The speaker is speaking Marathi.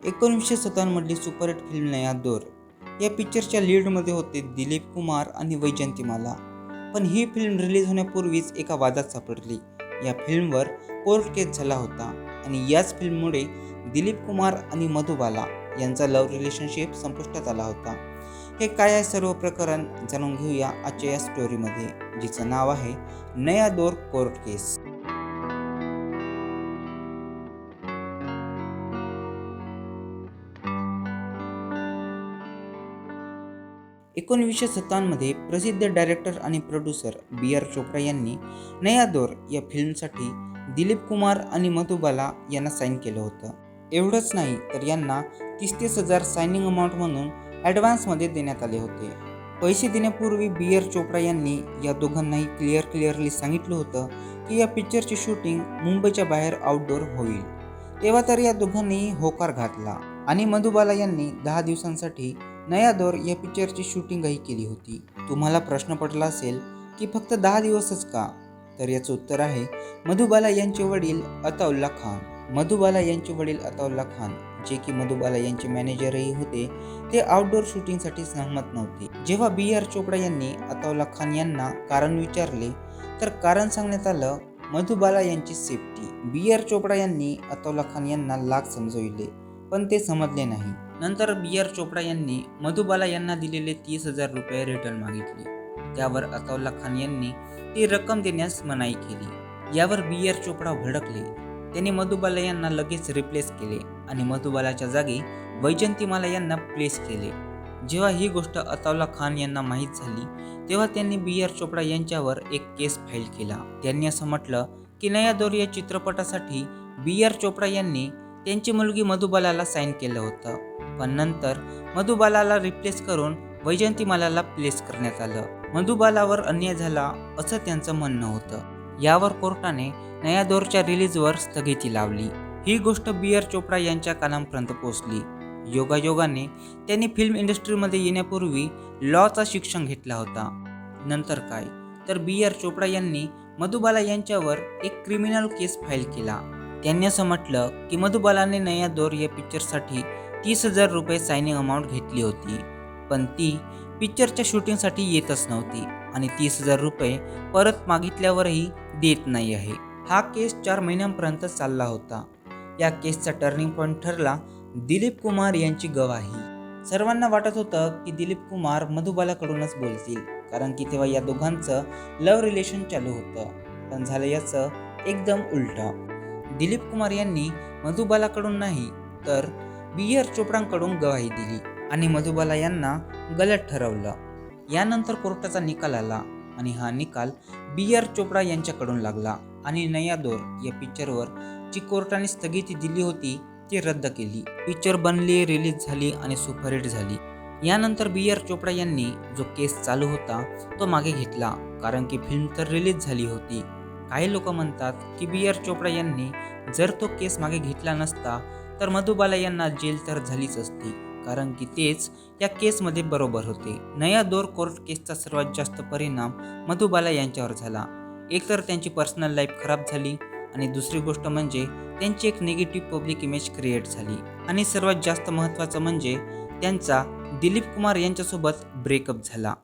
1957 मधली सुपरहिट फिल्म नया दौर या पिक्चरच्या लीडमध्ये होते दिलीप कुमार आणि वैजंतीमाला. पण ही फिल्म रिलीज होण्यापूर्वीच एका वादात सापडली. या फिल्मवर कोर्ट केस झाला होता आणि याच फिल्ममुळे दिलीप कुमार आणि मधुबाला यांचा लव्ह रिलेशनशिप संपुष्टात आला होता. हे काय आहे सर्व प्रकरण जाणून घेऊया आजच्या या स्टोरीमध्ये, जिचं नाव आहे नया दौर कोर्ट केस. 1957 मध्ये प्रसिद्ध डायरेक्टर आणि प्रोड्युसर बी.आर. चोप्रा यांनी नया दौर या फिल्मसाठी दिलीप कुमार आणि मधुबाला यांना साईन केलं होतं. एवढंच नाही तर यांना 30,000 सायनिंग अमाऊंट म्हणून ॲडव्हान्समध्ये देण्यात आले होते. पैसे देण्यापूर्वी बी.आर. चोप्रा यांनी या दोघांनाही क्लिअरली सांगितलं होतं की या पिक्चरची शूटिंग मुंबईच्या बाहेर आउटडोर होईल. तेव्हा तर या दोघांनीही होकार घातला आणि मधुबाला यांनी 10 दिवसांसाठी नया दौर या पिक्चरची शूटिंगही केली होती. तुम्हाला प्रश्न पडला असेल की फक्त 10 दिवसच का? तर याचं उत्तर आहे मधुबाला यांचे वडील अताउल्ला खान. मधुबाला यांचे वडील अताउल्ला खान, जे की मधुबाला यांचे मॅनेजरही होते, ते आउटडोर शूटिंगसाठी सहमत नव्हते. जेव्हा बी.आर. चोप्रा यांनी अताउल्ला खान यांना कारण विचारले तर कारण सांगण्यात आलं मधुबाला यांची सेफ्टी. बी.आर. चोप्रा यांनी अताउल्ला खान यांना लाख समजविले पण ते समजले नाही. नंतर बी.आर. चोप्रा यांनी मधुबाला यांना दिलेले 30,000 रुपये रिटर्न मागितले. त्यावर अताउल्ला खान यांनी ती रक्कम देण्यास मनाई केली. यावर बी.आर. चोप्रा भडकले. त्यांनी मधुबाला यांना लगेच रिप्लेस केले आणि मधुबालाच्या जागी वैजंतीमाला यांना प्लेस केले. जेव्हा ही गोष्ट अताउल्ला खान यांना माहीत झाली तेव्हा त्यांनी बी.आर. चोप्रा यांच्यावर एक केस फाईल केला. त्यांनी असं म्हटलं की नया दौर या चित्रपटासाठी बी.आर. चोप्रा यांनी त्यांची मुलगी मधुबालाला साईन केलं होतं, पण नंतर मधुबालाला रिप्लेस करून वैजंतीमालाला प्लेस करण्यात आलं. मधुबालावर अन्याय झाला असं त्यांचं म्हणणं होतं. यावर कोर्टाने नया दौरच्या रिलीजवर स्थगिती लावली. ही गोष्ट बी.आर. चोप्रा यांच्या कानापर्यंत पोहोचली. योगायोगाने त्यांनी फिल्म इंडस्ट्रीमध्ये येण्यापूर्वी लॉचा शिक्षण घेतला होता. नंतर काय तर बी.आर. चोप्रा यांनी मधुबाला यांच्यावर एक क्रिमिनल केस फाईल केला. त्यांनी असं म्हटलं की मधुबालाने नया दौर या पिक्चरसाठी 30,000 रुपये सायनिंग अमाऊंट घेतली होती, पण ती पिक्चरच्या शूटिंगसाठी येतच नव्हती आणि 30,000 रुपये परत मागितल्यावरही देत नाही आहे. हा केस 4 महिन्यांपर्यंत चालला होता. या केसचा टर्निंग पॉईंट ठरला दिलीप कुमार यांची गवाही. सर्वांना वाटत होतं की दिलीप कुमार मधुबालाकडूनच बोलतील, कारण की तेव्हा या दोघांचं लव्ह रिलेशन चालू होतं. पण झालं याचं एकदम उलटं. दिलीप कुमार यांनी मधुबालाकडून नाही तर बी.आर. चोप्रांकडून गवाही दिली आणि मधुबाला यांना गलत ठरवलं. यानंतर कोर्टाचा निकाल आला आणि हा निकाल बी.आर. चोप्रा यांच्याकडून लागला आणि नया दौर या पिक्चरवर जी कोर्टाने स्थगिती दिली होती ती रद्द केली. पिक्चर बनली, रिलीज झाली आणि सुपरहिट झाली. यानंतर बी.आर. चोप्रा यांनी जो केस चालू होता तो मागे घेतला, कारण की फिल्म तर रिलीज झाली होती. काही लोक म्हणतात की बी.आर. चोप्रा यांनी जर तो केस मागे घेतला नसता तर मधुबाला यांना जेल तर झालीच असती, कारण की तेच या केसमध्ये बरोबर होते. नया दौर कोर्ट केसचा सर्वात जास्त परिणाम मधुबाला यांच्यावर झाला. एकतर त्यांची पर्सनल लाईफ खराब झाली आणि दुसरी गोष्ट म्हणजे त्यांची एक निगेटिव्ह पब्लिक इमेज क्रिएट झाली आणि सर्वात जास्त महत्त्वाचं म्हणजे त्यांचा दिलीप कुमार यांच्यासोबत ब्रेकअप झाला.